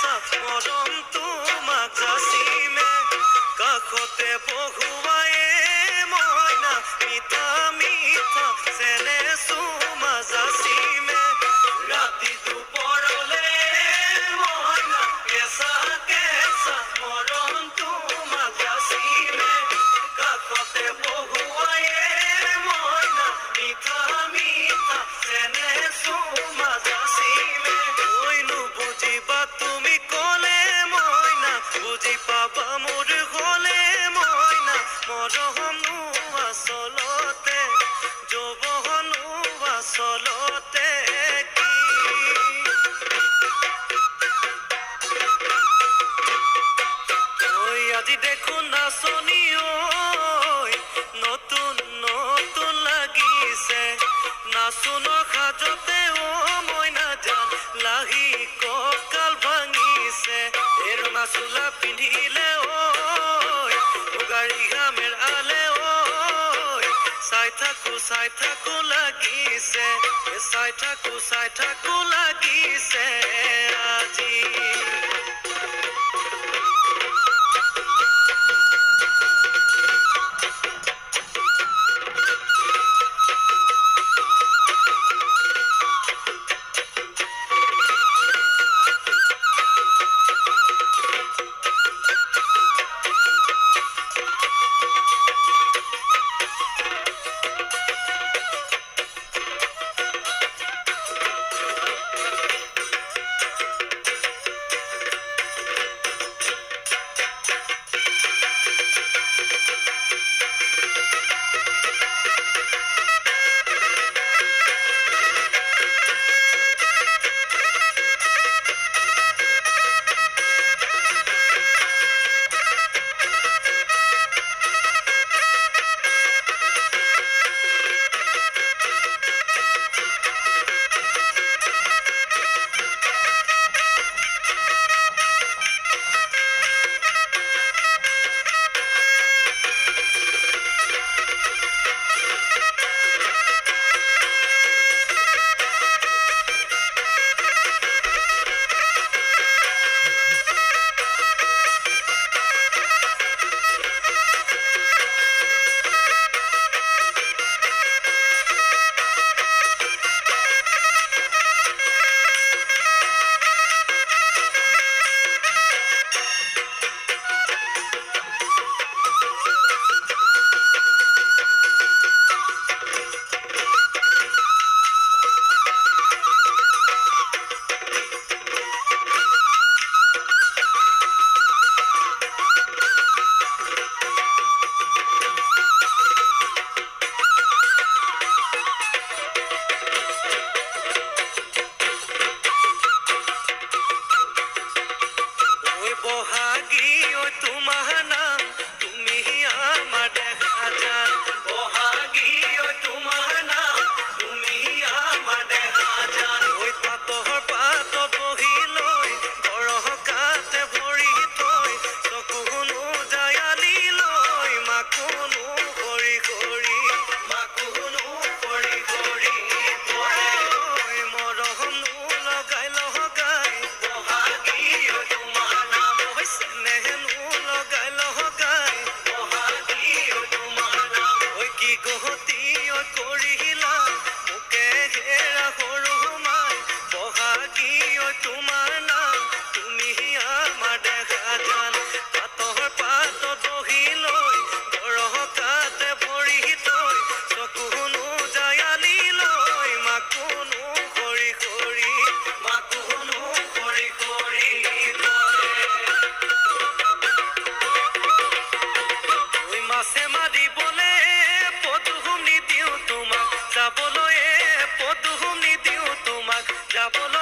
মৰম তোমাক যাচিমে কাষতে বহুৱায়ে মইনা মিঠা মিঠা চেনে চুমা যাচিমে ৰাতি দুপৰলে মইনা কেঁচা কেঁচা মৰম তোমাক যাচিমে কাষতে বহুৱায়ে মইনা মিঠা মিঠা চেনে চুমা যাচিমে কৈনো বুজিবা তুমি ক'লে মইনা বুজি পাবা মোৰ হ'লে মইনা মৰমনো আচলতে যৌৱনো আচলতে কি ঐ আজি দেখোন নাচনি ঐ নতুন নতুন লাগিছে নাচোনৰ সাজতে মইনা জান লাহি কঁকাল ভাঙিছে এই ৰঙা চোলা পিন্ধিলে গাড়ী ঘামেৰ আলে চাই থাকো লাগিছে চাই থাকো লাগিছে আজি যাবলৈ পদুম নিদিওঁ তোমাক যাবলৈ